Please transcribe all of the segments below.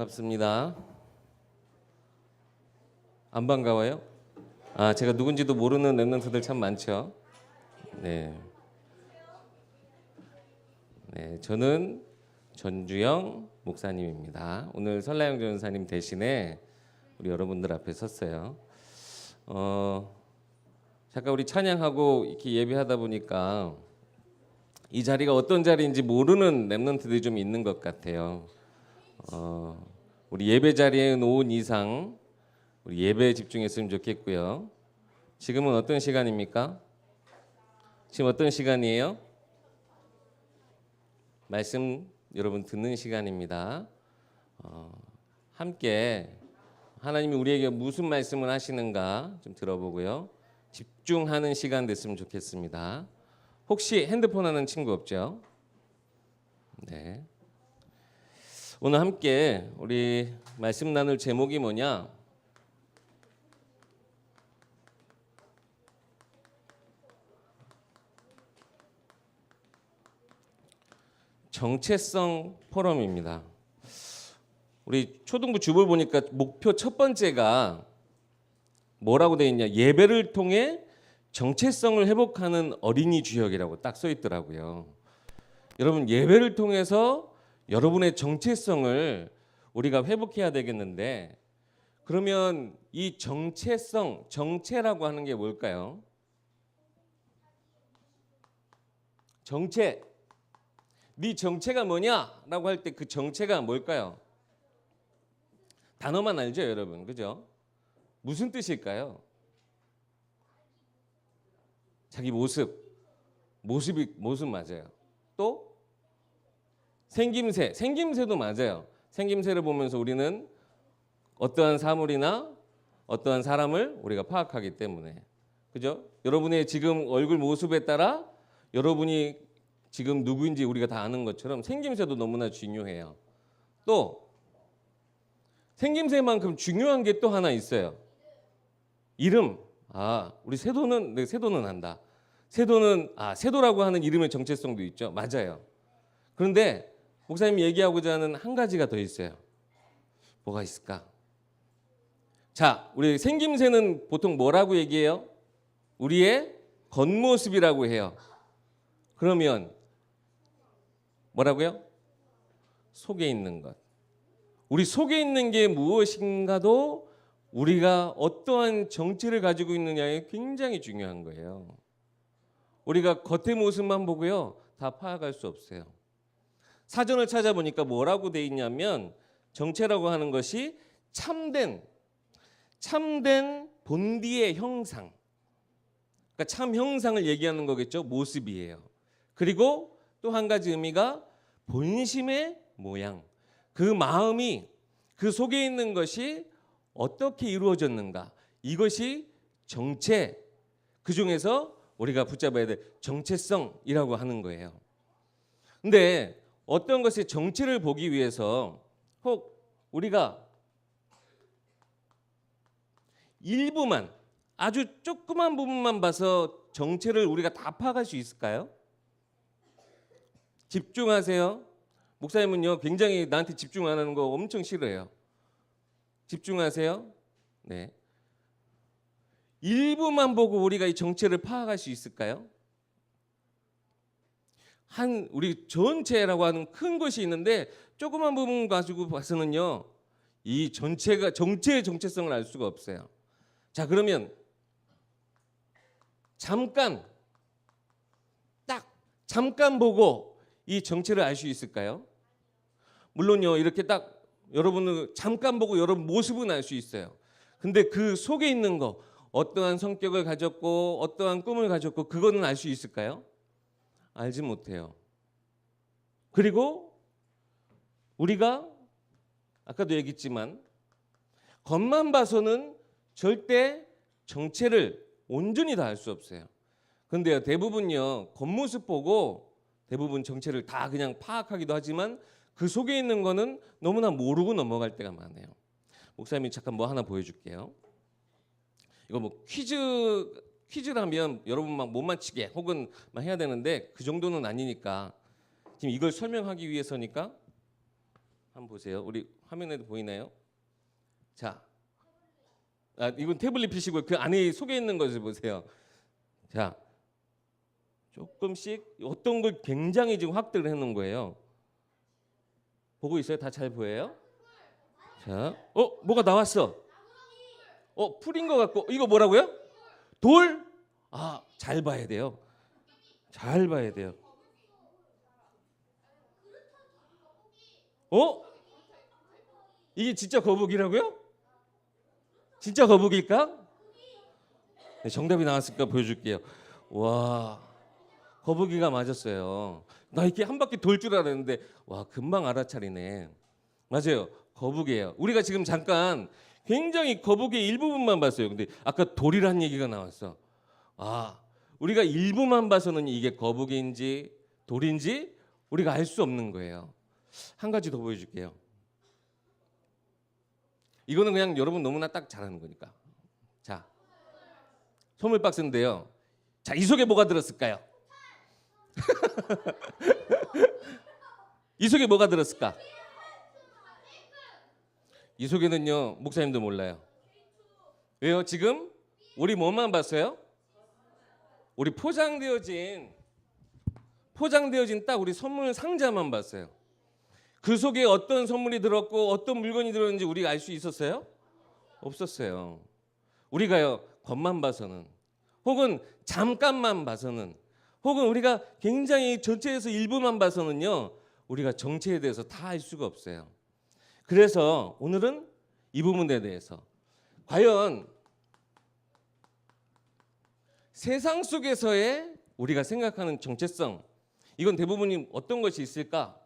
반갑습니다. 안 반가워요? 제가 누군지도 모르는 랩런트들 참 많죠. 네, 저는 전주영 목사님입니다. 오늘 설라영 전사님 대신에 우리 여러분들 앞에 섰어요. 잠깐 우리 찬양하고 이렇게 예배하다 보니까 이 자리가 어떤 자리인지 모르는 랩런트들이 좀 있는 것 같아요. 우리 예배 자리에 놓은 이상 우리 예배에 집중했으면 좋겠고요. 지금은 어떤 시간입니까? 지금 어떤 시간이에요? 말씀 여러분 듣는 시간입니다. 함께 하나님이 우리에게 무슨 말씀을 하시는가 좀 들어보고요. 집중하는 시간 됐으면 좋겠습니다. 혹시 핸드폰 하는 친구 없죠? 네. 오늘 함께 우리 말씀 나눌 제목이 뭐냐? 정체성 포럼입니다. 우리 초등부 주볼 보니까 목표 첫 번째가 뭐라고 되어 있냐? 예배를 통해 정체성을 회복하는 어린이 주역이라고 딱 써 있더라고요. 여러분, 예배를 통해서 여러분의 정체성을 우리가 회복해야 되겠는데, 그러면 이 정체성, 정체라고 하는 게 뭘까요? 정체. 네 정체가 뭐냐라고 할 때 그 정체가 뭘까요? 단어만 알죠, 여러분. 그죠? 무슨 뜻일까요? 자기 모습 맞아요. 또 생김새도 맞아요. 생김새를 보면서 우리는 어떠한 사물이나 어떠한 사람을 우리가 파악하기 때문에, 그죠? 여러분의 지금 얼굴 모습에 따라 여러분이 지금 누구인지 우리가 다 아는 것처럼 생김새도 너무나 중요해요. 또 생김새만큼 중요한 게 또 하나 있어요. 이름. 우리 세도는 안다. 세도라고 하는 이름의 정체성도 있죠. 맞아요. 그런데 목사님이 얘기하고자 하는 한 가지가 더 있어요. 뭐가 있을까? 자, 우리 생김새는 보통 뭐라고 얘기해요? 우리의 겉모습이라고 해요. 그러면 뭐라고요? 속에 있는 것. 우리 속에 있는 게 무엇인가도 우리가 어떠한 정체를 가지고 있느냐에 굉장히 중요한 거예요. 우리가 겉의 모습만 보고요, 다 파악할 수 없어요. 사전을 찾아보니까 뭐라고 돼 있냐면 정체라고 하는 것이 참된 본디의 형상, 그러니까 참 형상을 얘기하는 거겠죠. 모습이에요. 그리고 또 한 가지 의미가 본심의 모양, 그 마음이 그 속에 있는 것이 어떻게 이루어졌는가, 이것이 정체, 그 중에서 우리가 붙잡아야 될 정체성이라고 하는 거예요. 근데 어떤 것의 정체를 보기 위해서 혹 우리가 일부만, 아주 조그만 부분만 봐서 정체를 우리가 다 파악할 수 있을까요? 집중하세요. 목사님은요, 굉장히 나한테 집중 안 하는 거 엄청 싫어해요. 집중하세요. 네. 일부만 보고 우리가 이 정체를 파악할 수 있을까요? 우리 전체라고 하는 큰 것이 있는데 조그만 부분 가지고 봐서는요, 이 전체의 정체성을 알 수가 없어요. 자, 그러면 잠깐 보고 이 정체를 알 수 있을까요? 물론요, 이렇게 딱 여러분은 잠깐 보고 여러분 모습은 알 수 있어요. 근데 그 속에 있는 거, 어떠한 성격을 가졌고 어떠한 꿈을 가졌고, 그거는 알 수 있을까요? 알지 못해요. 그리고 우리가 아까도 얘기했지만 겉만 봐서는 절대 정체를 온전히 다 알 수 없어요. 그런데요, 대부분요, 겉모습 보고 대부분 정체를 다 그냥 파악하기도 하지만 그 속에 있는 거는 너무나 모르고 넘어갈 때가 많아요. 목사님이 잠깐 뭐 하나 보여줄게요. 이거 뭐 퀴즈라면 여러분 막 못 맞히게 혹은 막 해야 되는데 그 정도는 아니니까 지금 이걸 설명하기 위해서니까 한번 보세요. 우리 화면에도 보이나요? 자, 이건 태블릿 PC고 그 안에 속에 있는 것을 보세요. 자, 조금씩 어떤 걸 굉장히 지금 확대를 해놓은 거예요. 보고 있어요? 다 잘 보여요? 자, 뭐가 나왔어? 풀인 것 같고 이거 뭐라고요? 돌? 잘 봐야 돼요. 잘 봐야 돼요. 이게 진짜 거북이라고요? 진짜 거북일까? 네, 정답이 나왔으니까 보여줄게요. 와, 거북이가 맞았어요. 나 이렇게 한 바퀴 돌 줄 알았는데 와, 금방 알아차리네. 맞아요, 거북이에요. 우리가 지금 잠깐 굉장히 거북이의 일부분만 봤어요. 근데 아까 돌이란 얘기가 나왔어. 우리가 일부만 봐서는 이게 거북이인지 돌인지 우리가 알 수 없는 거예요. 한 가지 더 보여줄게요. 이거는 그냥 여러분 너무나 딱 잘하는 거니까. 자, 선물 박스인데요. 자, 이 속에 뭐가 들었을까요? 이 속에 뭐가 들었을까? 이 속에는요, 목사님도 몰라요. 왜요? 지금 우리 뭐만 봤어요? 우리 포장되어진 딱 우리 선물 상자만 봤어요. 그 속에 어떤 선물이 들었고 어떤 물건이 들었는지 우리가 알 수 있었어요? 없었어요. 우리가요, 겉만 봐서는, 혹은 잠깐만 봐서는, 혹은 우리가 굉장히 전체에서 일부만 봐서는요, 우리가 정체에 대해서 다 알 수가 없어요. 그래서 오늘은 이 부분에 대해서 과연 세상 속에서의 우리가 생각하는 정체성, 이건 대부분이 어떤 것이 있을까?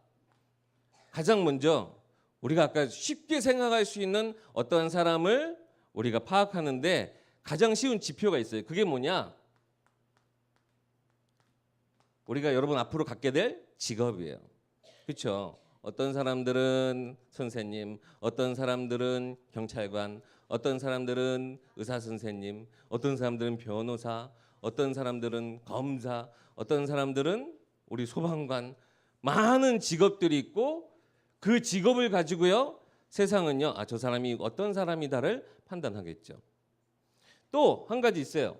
가장 먼저 우리가 아까 쉽게 생각할 수 있는 어떤 사람을 우리가 파악하는데 가장 쉬운 지표가 있어요. 그게 뭐냐? 우리가 여러분 앞으로 갖게 될 직업이에요. 그렇죠? 어떤 사람들은 선생님, 어떤 사람들은 경찰관, 어떤 사람들은 의사 선생님, 어떤 사람들은 변호사, 어떤 사람들은 검사, 어떤 사람들은 우리 소방관, 많은 직업들이 있고 그 직업을 가지고요, 세상은요, 저 사람이 어떤 사람이다를 판단하겠죠. 또 한 가지 있어요.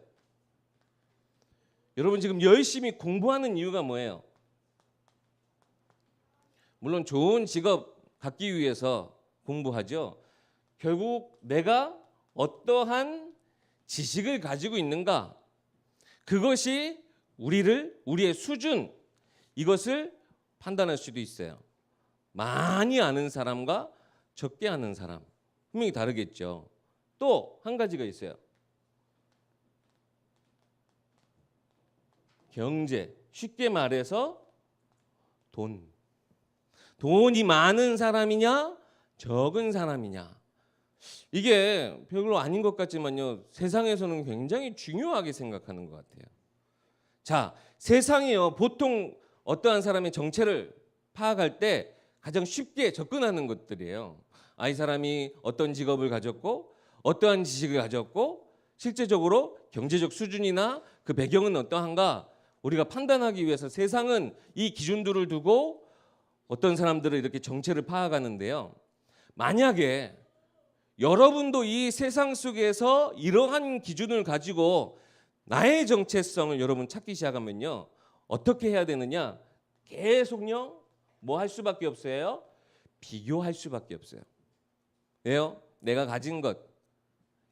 여러분 지금 열심히 공부하는 이유가 뭐예요? 물론 좋은 직업 갖기 위해서 공부하죠. 결국 내가 어떠한 지식을 가지고 있는가, 그것이 우리의 수준, 이것을 판단할 수도 있어요. 많이 아는 사람과 적게 아는 사람, 분명히 다르겠죠. 또 한 가지가 있어요. 경제, 쉽게 말해서 돈이 많은 사람이냐 적은 사람이냐, 이게 별로 아닌 것 같지만요, 세상에서는 굉장히 중요하게 생각하는 것 같아요. 자, 세상이요, 보통 어떠한 사람의 정체를 파악할 때 가장 쉽게 접근하는 것들이에요. 이 사람이 어떤 직업을 가졌고 어떠한 지식을 가졌고 실제적으로 경제적 수준이나 그 배경은 어떠한가, 우리가 판단하기 위해서 세상은 이 기준들을 두고 어떤 사람들을 이렇게 정체를 파악하는데요. 만약에 여러분도 이 세상 속에서 이러한 기준을 가지고 나의 정체성을 여러분 찾기 시작하면요, 어떻게 해야 되느냐? 계속요, 뭐 할 수밖에 없어요? 비교할 수밖에 없어요. 왜요? 내가 가진 것,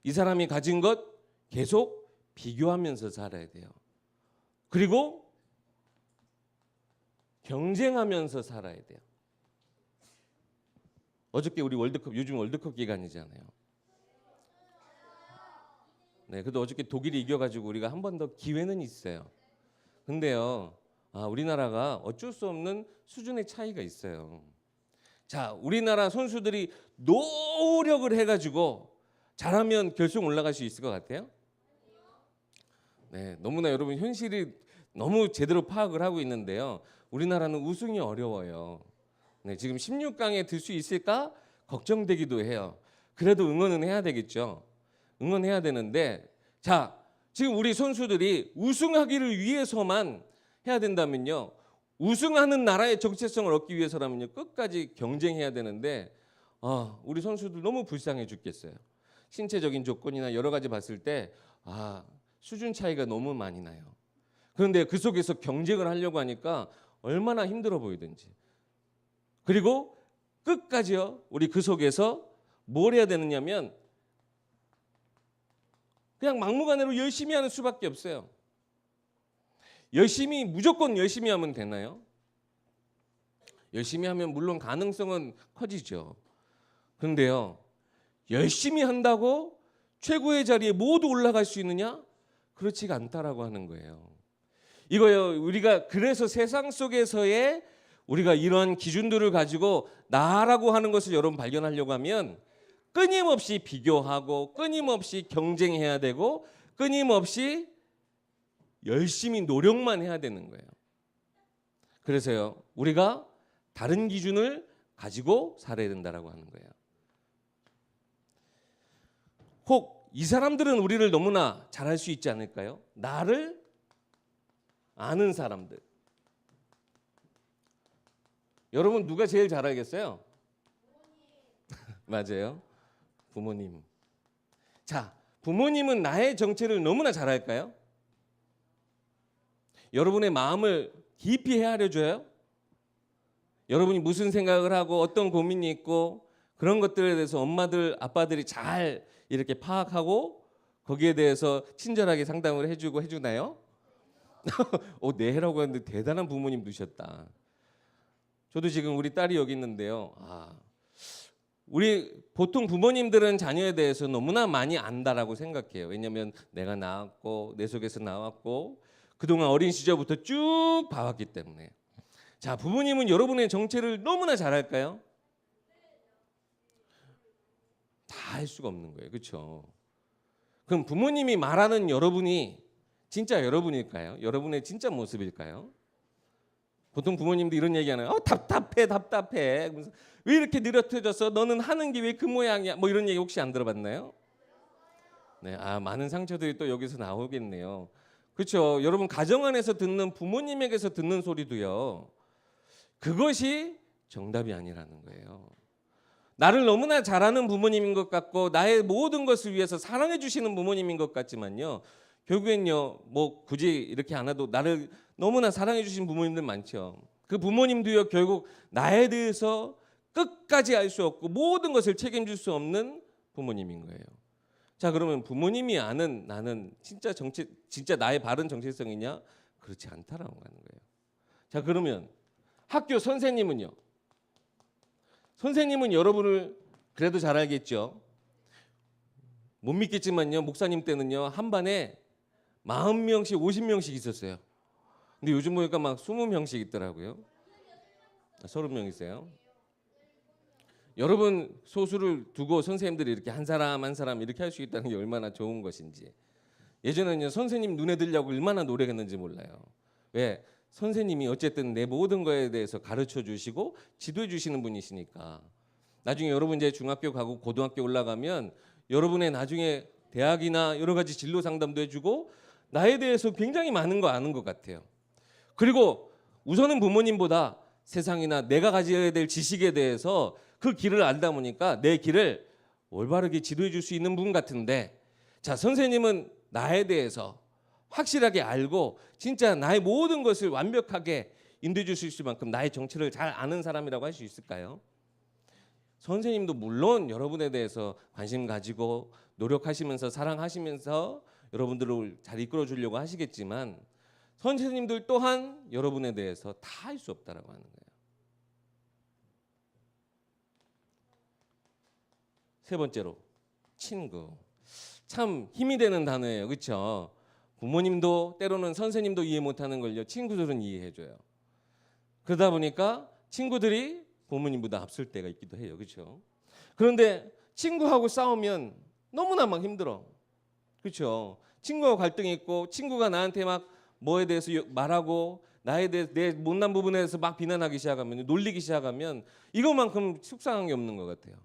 이 사람이 가진 것 계속 비교하면서 살아야 돼요. 그리고 경쟁하면서 살아야 돼요. 어저께 우리 월드컵, 요즘 월드컵 기간이잖아요. 네, 그래도 어저께 독일이 이겨가지고 우리가 한 번 더 기회는 있어요. 근데요, 우리나라가 어쩔 수 없는 수준의 차이가 있어요. 자, 우리나라 선수들이 노력을 해가지고 잘하면 결승 올라갈 수 있을 것 같아요? 네, 너무나 여러분 현실이 너무 제대로 파악을 하고 있는데요. 우리나라는 우승이 어려워요. 네, 지금 16강에 들 수 있을까 걱정되기도 해요. 그래도 응원은 해야 되겠죠. 응원해야 되는데, 자, 지금 우리 선수들이 우승하기를 위해서만 해야 된다면요, 우승하는 나라의 정체성을 얻기 위해서라면요 끝까지 경쟁해야 되는데 우리 선수들 너무 불쌍해 죽겠어요. 신체적인 조건이나 여러 가지 봤을 때 수준 차이가 너무 많이 나요. 그런데 그 속에서 경쟁을 하려고 하니까 얼마나 힘들어 보이든지. 그리고 끝까지요 우리 그 속에서 뭘 해야 되느냐면 그냥 막무가내로 열심히 하는 수밖에 없어요. 무조건 열심히 하면 되나요? 열심히 하면 물론 가능성은 커지죠. 그런데요 열심히 한다고 최고의 자리에 모두 올라갈 수 있느냐? 그렇지가 않다라고 하는 거예요. 이거요 우리가 그래서 세상 속에서의 우리가 이런 기준들을 가지고 나라고 하는 것을 여러분 발견하려고 하면 끊임없이 비교하고 끊임없이 경쟁해야 되고 끊임없이 열심히 노력만 해야 되는 거예요. 그래서요 우리가 다른 기준을 가지고 살아야 된다라고 하는 거예요. 혹 이 사람들은 우리를 너무나 잘할 수 있지 않을까요? 나를 아는 사람들. 여러분 누가 제일 잘 알겠어요? 맞아요. 부모님. 자, 부모님은 나의 정체를 너무나 잘 알까요? 여러분의 마음을 깊이 헤아려 줘요? 여러분이 무슨 생각을 하고 어떤 고민이 있고 그런 것들에 대해서 엄마들, 아빠들이 잘 이렇게 파악하고 거기에 대해서 친절하게 상담을 해주나요? 네 해라고 했는데 대단한 부모님 두셨다. 저도 지금 우리 딸이 여기 있는데요. 우리 보통 부모님들은 자녀에 대해서 너무나 많이 안다라고 생각해요. 왜냐하면 내가 낳았고 내 속에서 나왔고 그동안 어린 시절부터 쭉 봐왔기 때문에. 자, 부모님은 여러분의 정체를 너무나 잘 알까요? 다 알 수가 없는 거예요. 그렇죠? 그럼 부모님이 말하는 여러분이 진짜 여러분일까요? 여러분의 진짜 모습일까요? 보통 부모님도 이런 얘기하나요? 답답해. 왜 이렇게 느려뜨졌어? 너는 하는 게 왜 그 모양이야? 뭐 이런 얘기 혹시 안 들어봤나요? 네, 많은 상처들이 또 여기서 나오겠네요. 그렇죠? 여러분 가정 안에서 듣는 부모님에게서 듣는 소리도요. 그것이 정답이 아니라는 거예요. 나를 너무나 잘하는 부모님인 것 같고 나의 모든 것을 위해서 사랑해 주시는 부모님인 것 같지만요. 결국엔요. 뭐 굳이 이렇게 안 해도 나를 너무나 사랑해 주신 부모님들 많죠. 그 부모님도요. 결국 나에 대해서 끝까지 알 수 없고 모든 것을 책임질 수 없는 부모님인 거예요. 자, 그러면 부모님이 아는 나는 진짜 나의 바른 정체성이냐? 그렇지 않다라고 하는 거예요. 자, 그러면 학교 선생님은요? 선생님은 여러분을 그래도 잘 알겠죠? 못 믿겠지만요. 목사님 때는요. 한 반에 40명씩 50명씩 있었어요. 근데 요즘 보니까 막 20명씩 있더라고요. 30명이세요. 여러분 소수를 두고 선생님들이 이렇게 한 사람 한 사람 이렇게 할 수 있다는 게 얼마나 좋은 것인지. 예전에는요. 선생님 눈에 들려고 얼마나 노력했는지 몰라요. 왜? 선생님이 어쨌든 내 모든 거에 대해서 가르쳐 주시고 지도해 주시는 분이시니까. 나중에 여러분 이제 중학교 가고 고등학교 올라가면 여러분의 나중에 대학이나 여러 가지 진로 상담도 해주고 나에 대해서 굉장히 많은 거 아는 것 같아요. 그리고 우선은 부모님보다 세상이나 내가 가져야 될 지식에 대해서 그 길을 알다 보니까 내 길을 올바르게 지도해 줄 수 있는 분 같은데, 자, 선생님은 나에 대해서 확실하게 알고 진짜 나의 모든 것을 완벽하게 인도해 줄 수 있을 만큼 나의 정체를 잘 아는 사람이라고 할 수 있을까요? 선생님도 물론 여러분에 대해서 관심 가지고 노력하시면서 사랑하시면서 여러분들을 잘 이끌어 주려고 하시겠지만 선생님들 또한 여러분에 대해서 다 알 수 없다라고 하는 거예요. 세 번째로 친구. 참 힘이 되는 단어예요. 그렇죠? 부모님도 때로는 선생님도 이해 못하는 걸요. 친구들은 이해해줘요. 그러다 보니까 친구들이 부모님보다 앞설 때가 있기도 해요. 그렇죠? 그런데 친구하고 싸우면 너무나 막 힘들어. 그렇죠? 친구하고 갈등이 있고 친구가 나한테 막 뭐에 대해서 말하고 나에 대해 내 못난 부분에 대해서 막 비난하기 시작하면 놀리기 시작하면 이것만큼 속상한 게 없는 것 같아요.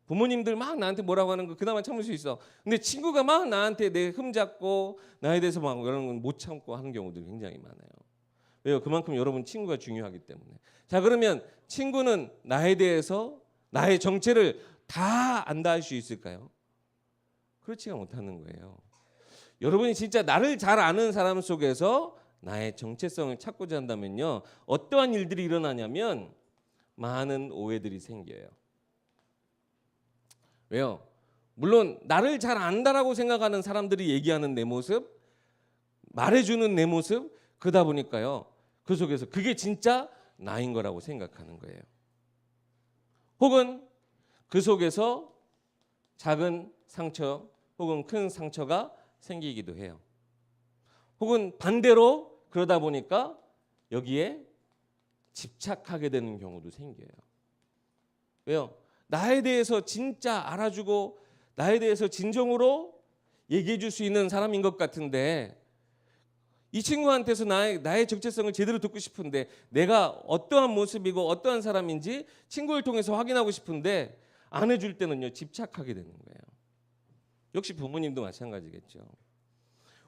부모님들 막 나한테 뭐라고 하는 거 그나마 참을 수 있어. 근데 친구가 막 나한테 내 흠잡고 나에 대해서 막 이런 건 못 참고 하는 경우들이 굉장히 많아요. 왜요? 그만큼 여러분 친구가 중요하기 때문에. 자, 그러면 친구는 나에 대해서 나의 정체를 다 안다 할 수 있을까요? 그렇지가 못하는 거예요. 여러분이 진짜 나를 잘 아는 사람 속에서 나의 정체성을 찾고자 한다면요, 어떠한 일들이 일어나냐면 많은 오해들이 생겨요. 왜요? 물론 나를 잘 안다라고 생각하는 사람들이 얘기하는 내 모습, 말해주는 내 모습, 그러다 보니까요, 그 속에서 그게 진짜 나인 거라고 생각하는 거예요. 혹은 그 속에서 작은 상처 혹은 큰 상처가 생기기도 해요. 혹은 반대로 그러다 보니까 여기에 집착하게 되는 경우도 생겨요. 왜요? 나에 대해서 진짜 알아주고 나에 대해서 진정으로 얘기해 줄 수 있는 사람인 것 같은데, 이 친구한테서 나의 정체성을 제대로 듣고 싶은데, 내가 어떠한 모습이고 어떠한 사람인지 친구를 통해서 확인하고 싶은데 안 해줄 때는요, 집착하게 되는 거예요. 역시 부모님도 마찬가지겠죠.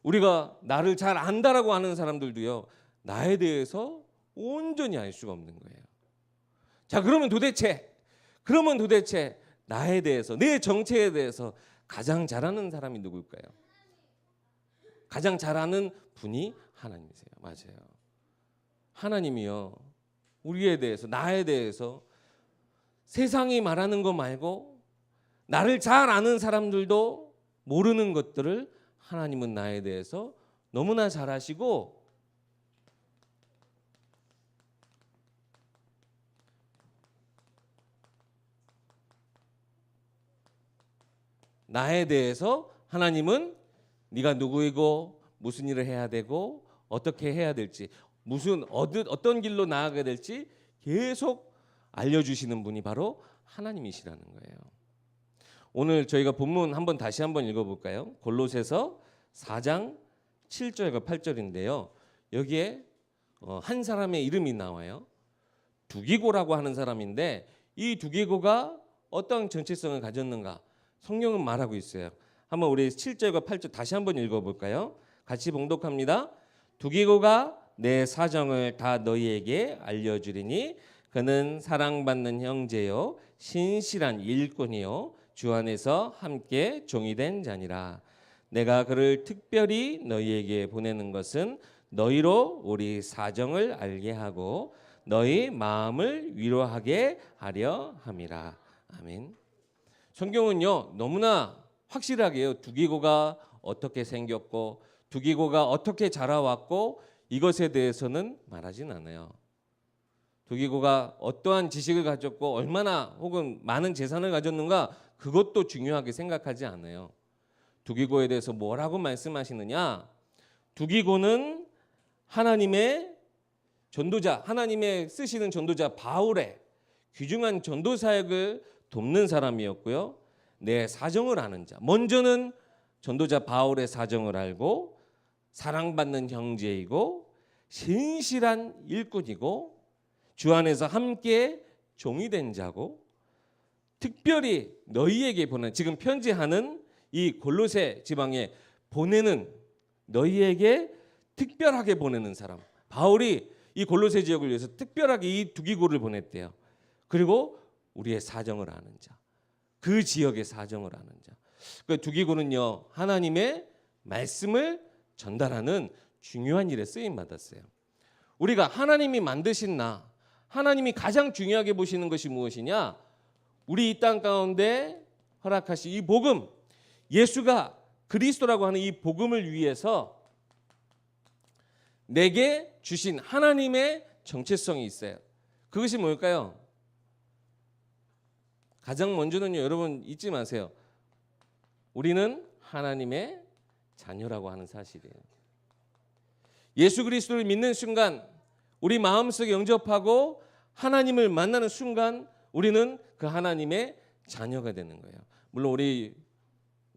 우리가 나를 잘 안다라고 하는 사람들도요, 나에 대해서 온전히 알 수가 없는 거예요. 자, 그러면 도대체 나에 대해서, 내 정체에 대해서 가장 잘 아는 사람이 누굴까요? 가장 잘 아는 분이 하나님이세요. 맞아요. 하나님이요, 우리에 대해서, 나에 대해서 세상이 말하는 거 말고 나를 잘 아는 사람들도 모르는 것들을 하나님은 나에 대해서 너무나 잘 아시고, 나에 대해서 하나님은 네가 누구이고 무슨 일을 해야 되고 어떻게 해야 될지, 어떤 길로 나아가야 될지 계속 알려주시는 분이 바로 하나님이시라는 거예요. 오늘 저희가 본문 다시 한번 읽어볼까요? 골로새서 4장 7절과 8절인데요. 여기에 한 사람의 이름이 나와요. 두기고라고 하는 사람인데, 이 두기고가 어떤 정체성을 가졌는가 성경은 말하고 있어요. 한번 우리 7절과 8절 다시 한번 읽어볼까요? 같이 봉독합니다. 두기고가 내 사정을 다 너희에게 알려주리니 그는 사랑받는 형제요 신실한 일꾼이요 주 안에서 함께 종이 된 자니라. 내가 그를 특별히 너희에게 보내는 것은 너희로 우리 사정을 알게 하고 너희 마음을 위로하게 하려 함이라. 아멘. 성경은요, 너무나 확실하게요, 두기고가 어떻게 생겼고 두기고가 어떻게 자라왔고 이것에 대해서는 말하진 않아요. 두기고가 어떠한 지식을 가졌고 얼마나 혹은 많은 재산을 가졌는가, 그것도 중요하게 생각하지 않아요. 두기고에 대해서 뭐라고 말씀하시느냐? 두기고는 하나님의 전도자, 하나님의 쓰시는 전도자 바울의 귀중한 전도 사역을 돕는 사람이었고요. 내 사정을 아는 자, 먼저는 전도자 바울의 사정을 알고 사랑받는 형제이고 신실한 일꾼이고 주 안에서 함께 종이 된 자고, 특별히 너희에게 보낸, 지금 편지하는 이 골로새 지방에 보내는, 너희에게 특별하게 보내는 사람, 바울이 이 골로새 지역을 위해서 특별하게 이 두기고를 보냈대요. 그리고 우리의 사정을 아는 자, 그 지역의 사정을 아는 자. 그 두기고는요, 하나님의 말씀을 전달하는 중요한 일에 쓰임 받았어요. 우리가 하나님이 만드신 나, 하나님이 가장 중요하게 보시는 것이 무엇이냐? 우리 이 땅 가운데 허락하신 이 복음, 예수가 그리스도라고 하는 이 복음을 위해서 내게 주신 하나님의 정체성이 있어요. 그것이 뭘까요? 가장 먼저는요, 여러분 잊지 마세요. 우리는 하나님의 자녀라고 하는 사실이에요. 예수 그리스도를 믿는 순간, 우리 마음속에 영접하고 하나님을 만나는 순간 우리는 그 하나님의 자녀가 되는 거예요. 물론 우리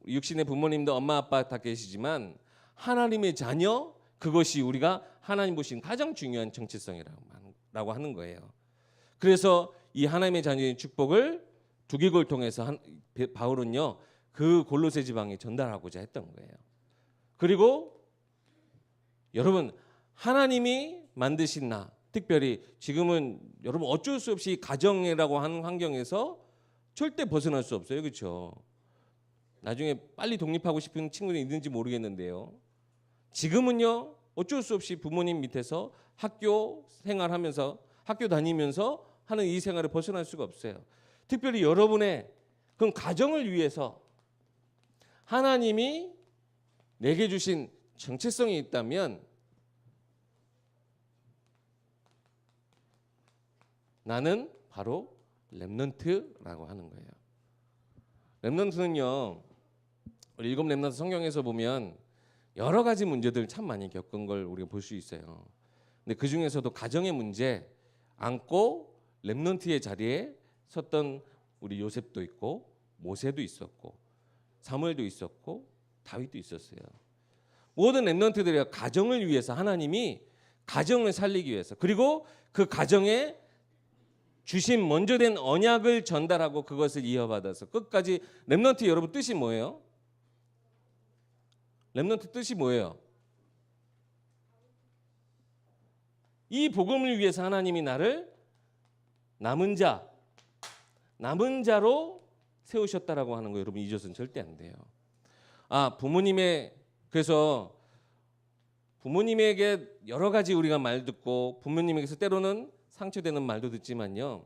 육신의 부모님도 엄마 아빠 다 계시지만 하나님의 자녀, 그것이 우리가 하나님 보신 가장 중요한 정체성이라고 하는 거예요. 그래서 이 하나님의 자녀의 축복을 두기고를 통해서 바울은요, 그 골로새 지방에 전달하고자 했던 거예요. 그리고 여러분, 하나님이 만드신 나, 특별히 지금은 여러분 어쩔 수 없이 가정이라고 하는 환경에서 절대 벗어날 수 없어요. 그렇죠? 나중에 빨리 독립하고 싶은 친구들이 있는지 모르겠는데요. 지금은요 어쩔 수 없이 부모님 밑에서 학교 생활하면서 학교 다니면서 하는 이 생활을 벗어날 수가 없어요. 특별히 여러분의 그런 가정을 위해서 하나님이 내게 주신 정체성이 있다면 나는 바로 렘넌트라고 하는 거예요. 렘넌트는요 우리 일곱 렘넌트 성경에서 보면 여러 가지 문제들 참 많이 겪은 걸 우리가 볼 수 있어요. 근데 그 중에서도 가정의 문제 안고 렘넌트의 자리에 섰던 우리 요셉도 있고 모세도 있었고 사무엘도 있었고 다윗도 있었어요. 모든 렘넌트들이 가정을 위해서 하나님이 가정을 살리기 위해서 그리고 그 가정에 주신 먼저 된 언약을 전달하고 그것을 이어받아서 끝까지 렘넌트 여러분 뜻이 뭐예요? 렘넌트 뜻이 뭐예요? 이 복음을 위해서 하나님이 나를 남은 자로 세우셨다라고 하는 거 여러분 잊어서는 절대 안 돼요. 그래서 부모님에게 여러 가지 우리가 말 듣고 부모님에게서 때로는 상처되는 말도 듣지만요.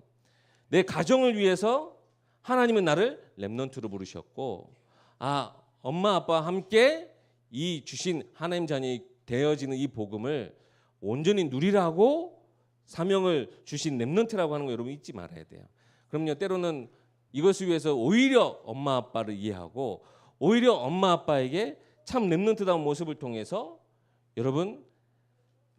내 가정을 위해서 하나님은 나를 렘넌트로 부르셨고 엄마 아빠와 함께 이 주신 하나님 자녀이 되어지는 이 복음을 온전히 누리라고 사명을 주신 렘넌트라고 하는 거 여러분 잊지 말아야 돼요. 그럼요 때로는 이것을 위해서 오히려 엄마 아빠를 이해하고 오히려 엄마 아빠에게 참 렘넌트다운 모습을 통해서 여러분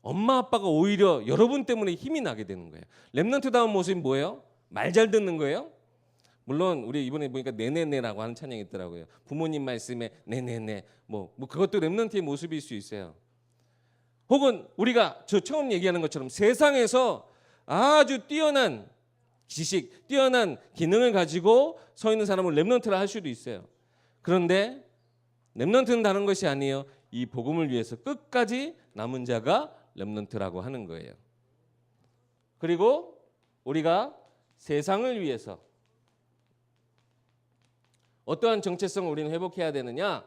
엄마 아빠가 오히려 여러분 때문에 힘이 나게 되는 거예요. 렘넌트다운 모습이 뭐예요? 말 잘 듣는 거예요? 물론 우리 이번에 보니까 네네네라고 하는 찬양이 있더라고요. 부모님 말씀에 네네네 뭐 그것도 렘넌트의 모습일 수 있어요. 혹은 우리가 저 처음 얘기하는 것처럼 세상에서 아주 뛰어난 지식, 뛰어난 기능을 가지고 서 있는 사람을 렘넌트라 할 수도 있어요. 그런데 렘넌트는 다른 것이 아니에요. 이 복음을 위해서 끝까지 남은 자가 렘넌트라고 하는 거예요. 그리고 우리가 세상을 위해서 어떠한 정체성을 우리는 회복해야 되느냐?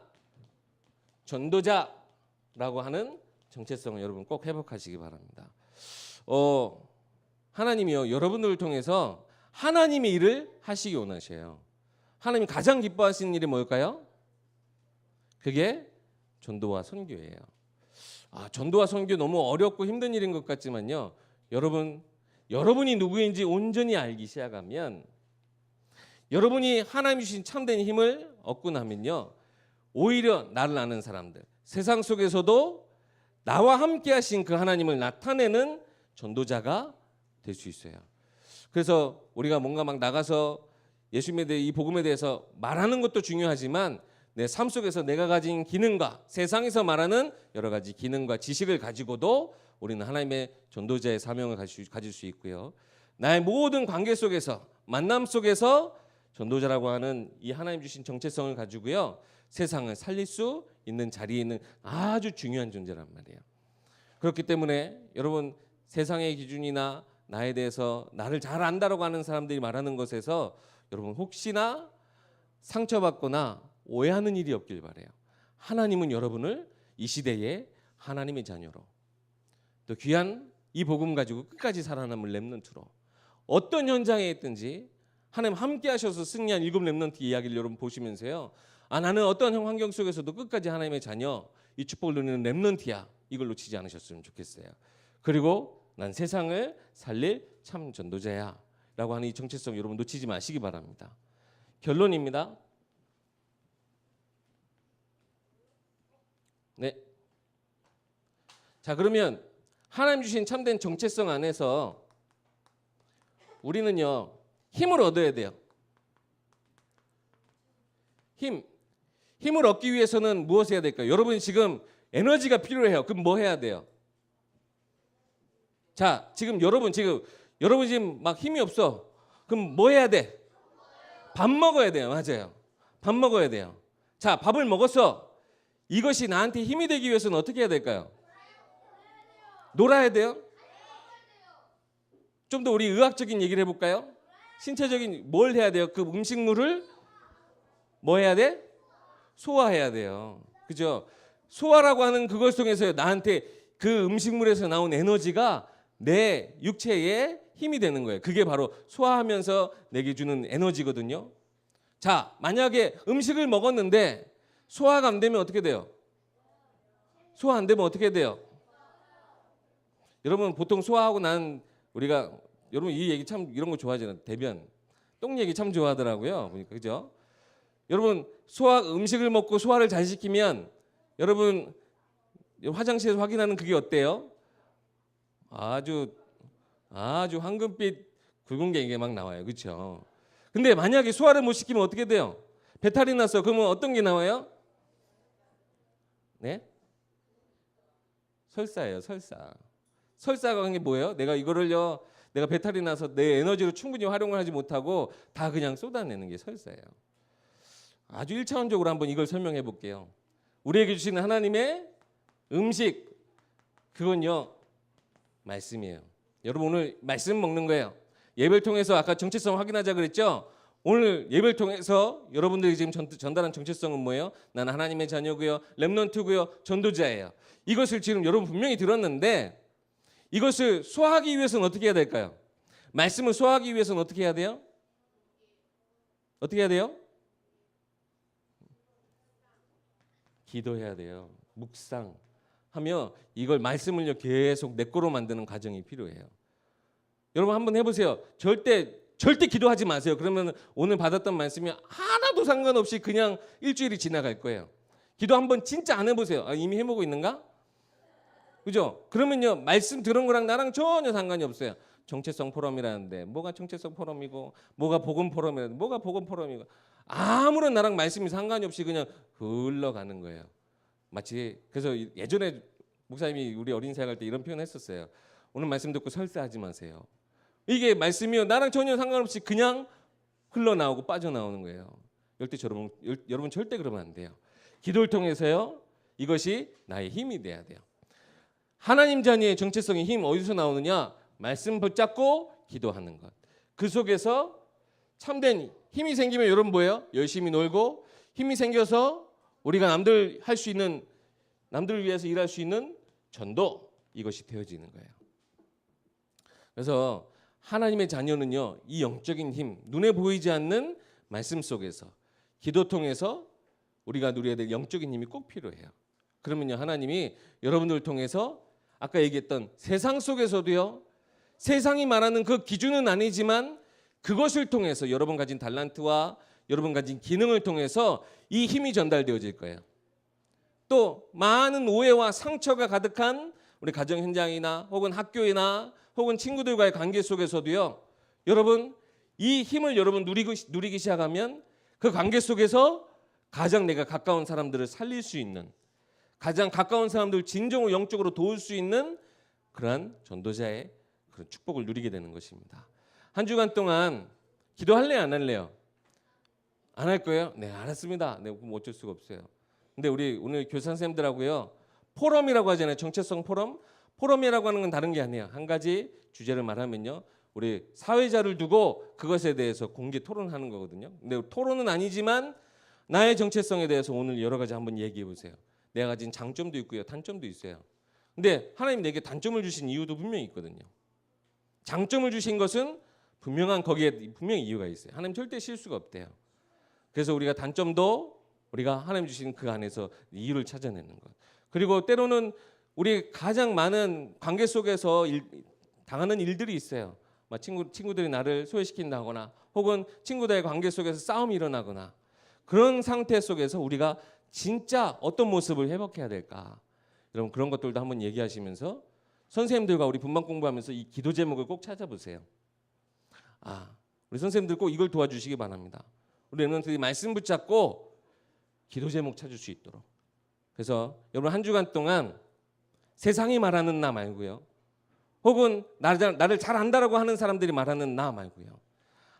전도자라고 하는 정체성을 여러분 꼭 회복하시기 바랍니다. 하나님이요 여러분들을 통해서 하나님의 일을 하시기 원하셔요. 하나님이 가장 기뻐하시는 일이 뭘까요? 그게 전도와 선교예요. 전도와 선교 너무 어렵고 힘든 일인 것 같지만요. 여러분이 누구인지 온전히 알기 시작하면 여러분이 하나님이 주신 참된 힘을 얻고 나면요. 오히려 나를 아는 사람들, 세상 속에서도 나와 함께 하신 그 하나님을 나타내는 전도자가 될 수 있어요. 그래서 우리가 뭔가 막 나가서 예수님에 대해 이 복음에 대해서 말하는 것도 중요하지만 내 삶 속에서 내가 가진 기능과 세상에서 말하는 여러 가지 기능과 지식을 가지고도 우리는 하나님의 전도자의 사명을 가질 수 있고요. 나의 모든 관계 속에서 만남 속에서 전도자라고 하는 이 하나님 주신 정체성을 가지고요. 세상을 살릴 수 있는 자리에 있는 아주 중요한 존재란 말이에요. 그렇기 때문에 여러분 세상의 기준이나 나에 대해서 나를 잘 안다라고 하는 사람들이 말하는 것에서 여러분 혹시나 상처받거나 오해하는 일이 없길 바라요. 하나님은 여러분을 이 시대에 하나님의 자녀로 또 귀한 이 복음 가지고 끝까지 살아남을 렘넌트로 어떤 현장에 있든지 하나님 함께 하셔서 승리한 일곱 렘넌트 이야기를 여러분 보시면서요. 나는 어떤 환경 속에서도 끝까지 하나님의 자녀 이 축복을 누리는 렘넌트야. 이걸 놓치지 않으셨으면 좋겠어요. 그리고 난 세상을 살릴 참 전도자야 라고 하는 이 정체성 여러분 놓치지 마시기 바랍니다. 결론입니다. 네. 자, 그러면 하나님 주신 참된 정체성 안에서 우리는요 힘을 얻어야 돼요. 힘을 얻기 위해서는 무엇을 해야 될까요? 여러분이 지금 에너지가 필요해요. 그럼 뭐 해야 돼요? 자, 지금 여러분 지금 막 힘이 없어. 그럼 뭐 해야 돼? 밥 먹어야 돼요. 맞아요. 밥 먹어야 돼요. 자, 밥을 먹었어. 이것이 나한테 힘이 되기 위해서는 어떻게 해야 될까요? 놀아야 돼요. 좀 더 우리 의학적인 얘기를 해볼까요? 신체적인 뭘 해야 돼요? 그 음식물을 뭐 해야 돼? 소화해야 돼요. 그죠? 소화라고 하는 그걸 통해서 나한테 그 음식물에서 나온 에너지가 내 육체에 힘이 되는 거예요. 그게 바로 소화하면서 내게 주는 에너지거든요. 자, 만약에 음식을 먹었는데 소화가 안 되면 어떻게 돼요? 소화 안 되면 어떻게 돼요? 여러분 보통 소화하고 난 우리가 여러분 이 얘기 참 이런 거 좋아하잖아요. 대변, 똥 얘기 참 좋아하더라고요. 보니까 그죠? 여러분 소화 음식을 먹고 소화를 잘 시키면 여러분 화장실에서 확인하는 그게 어때요? 아주 황금빛 굵은 게 이게 막 나와요. 그렇죠? 근데 만약에 소화를 못 시키면 어떻게 돼요? 배탈이 났어. 그러면 어떤 게 나와요? 네? 설사예요. 설사. 설사가 한 게 뭐예요? 내가 이거를요. 내가 배탈이 나서 내 에너지를 충분히 활용을 하지 못하고 다 그냥 쏟아내는 게 설사예요. 아주 1차원적으로 한번 이걸 설명해 볼게요. 우리에게 주시는 하나님의 음식 그건요. 말씀이에요. 여러분 오늘 말씀 먹는 거예요. 예배를 통해서 아까 정체성 확인하자 그랬죠? 오늘 예배를 통해서 여러분들이 지금 전달한 정체성은 뭐예요? 나는 하나님의 자녀고요. 렘넌트고요. 전도자예요. 이것을 지금 여러분 분명히 들었는데 이것을 소화하기 위해서는 어떻게 해야 될까요? 말씀을 소화하기 위해서는 어떻게 해야 돼요? 어떻게 해야 돼요? 기도해야 돼요. 묵상하며 이걸 말씀을요 계속 내 거로 만드는 과정이 필요해요. 여러분 한번 해보세요. 절대 기도하지 마세요. 그러면 오늘 받았던 말씀이 하나도 상관없이 그냥 일주일이 지나갈 거예요. 기도 한번 진짜 안 해보세요. 이미 해보고 있는가? 그죠? 그러면요 말씀 들은 거랑 나랑 전혀 상관이 없어요. 정체성 포럼이라는데 뭐가 정체성 포럼이고 뭐가 복음 포럼이라는데 뭐가 복음 포럼이고 아무런 나랑 말씀이 상관이 없이 그냥 흘러가는 거예요. 마치 그래서 예전에 목사님이 우리 어린 사역할 때 이런 표현 했었어요. 오늘 말씀 듣고 설사하지 마세요. 이게 말씀이요 나랑 전혀 상관없이 그냥 흘러나오고 빠져나오는 거예요. 여러분 절대 그러면 안 돼요. 기도를 통해서요 이것이 나의 힘이 돼야 돼요. 하나님 자녀의 정체성의 힘 어디서 나오느냐? 말씀 붙잡고 기도하는 것. 그 속에서 참된 힘이 생기면 여러분 뭐예요? 열심히 놀고 힘이 생겨서 우리가 남들을 위해서 일할 수 있는 전도 이것이 되어지는 거예요. 그래서 하나님의 자녀는요 이 영적인 힘 눈에 보이지 않는 말씀 속에서 기도 통해서 우리가 누려야 될 영적인 힘이 꼭 필요해요. 그러면요 하나님이 여러분들을 통해서 아까 얘기했던 세상 속에서도요 세상이 말하는 그 기준은 아니지만 그것을 통해서 여러분 가진 달란트와 여러분 가진 기능을 통해서 이 힘이 전달되어질 거예요. 또 많은 오해와 상처가 가득한 우리 가정 현장이나 혹은 학교이나 혹은 친구들과의 관계 속에서도요 여러분 이 힘을 여러분 누리기 시작하면 그 관계 속에서 가장 내가 가까운 사람들을 살릴 수 있는 가장 가까운 사람들 진정으로 영적으로 도울 수 있는 그러한 전도자의 그런 축복을 누리게 되는 것입니다. 한 주간 동안 기도할래요 안 할래요? 안 할 거예요? 네 알았습니다. 네 그럼 어쩔 수가 없어요. 근데 우리 오늘 교사 선생님들하고요 포럼이라고 하잖아요. 정체성 포럼. 포럼이라고 하는 건 다른 게 아니에요. 한 가지 주제를 말하면요 우리 사회자를 두고 그것에 대해서 공개 토론하는 거거든요. 근데 토론은 아니지만 나의 정체성에 대해서 오늘 여러 가지 한번 얘기해 보세요. 내가 가진 장점도 있고요 단점도 있어요. 근데 하나님 내게 단점을 주신 이유도 분명히 있거든요. 장점을 주신 것은 거기에 분명히 이유가 있어요. 하나님 절대 실수가 없대요. 그래서 우리가 단점도 우리가 하나님 주신 그 안에서 이유를 찾아내는 것. 그리고 때로는 우리 가장 많은 관계 속에서 당하는 일들이 있어요. 친구들이 나를 소외시킨다거나 혹은 친구들의 관계 속에서 싸움이 일어나거나 그런 상태 속에서 우리가 진짜 어떤 모습을 회복해야 될까? 여러분 그런 것들도 한번 얘기하시면서 선생님들과 우리 분반 공부하면서 이 기도 제목을 꼭 찾아보세요. 우리 선생님들 꼭 이걸 도와주시기 바랍니다. 우리 렘넌트들이 말씀 붙잡고 기도 제목 찾을 수 있도록. 그래서 여러분 한 주간 동안 세상이 말하는 나 말고요. 혹은 나를 잘 안다라고 하는 사람들이 말하는 나 말고요.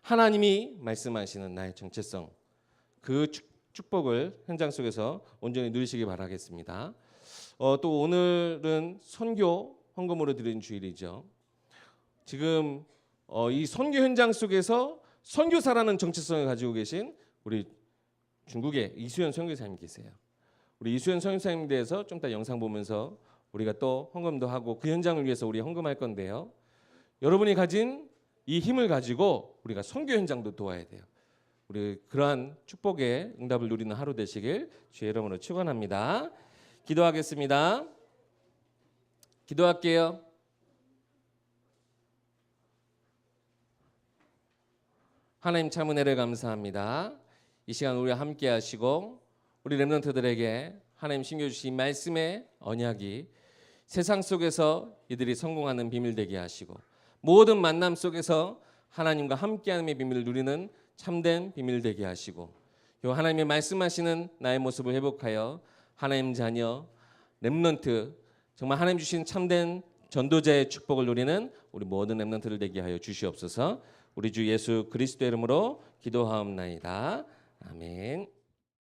하나님이 말씀하시는 나의 정체성 그 축복을 현장 속에서 온전히 누리시기 바라겠습니다. 또 오늘은 선교 헌금으로 드리는 주일이죠. 지금 이 선교 현장 속에서 선교사라는 정체성을 가지고 계신 우리 중국의 이수연 선교사님 계세요. 우리 이수연 선교사님에 대해서 좀 이따 영상 보면서 우리가 또 헌금도 하고 그 현장을 위해서 우리 헌금할 건데요. 여러분이 가진 이 힘을 가지고 우리가 선교 현장도 도와야 돼요. 우리 그러한 축복의 응답을 누리는 하루 되시길 주의 이름으로 축원합니다. 기도하겠습니다. 기도할게요. 하나님 참 은혜를 감사합니다. 이 시간 우리와 함께 하시고 우리 렘넌트들에게 하나님 심겨주신 말씀의 언약이 세상 속에서 이들이 성공하는 비밀 되게 하시고 모든 만남 속에서 하나님과 함께하는 비밀을 누리는 참된 비밀 되게 하시고 하나님의 말씀하시는 나의 모습을 회복하여 하나님 자녀 렘넌트 정말 하나님 주신 참된 전도자의 축복을 누리는 우리 모든 렘넌트들 되게 하여 주시옵소서. 우리 주 예수 그리스도 이름으로 기도하옵나이다. 아멘.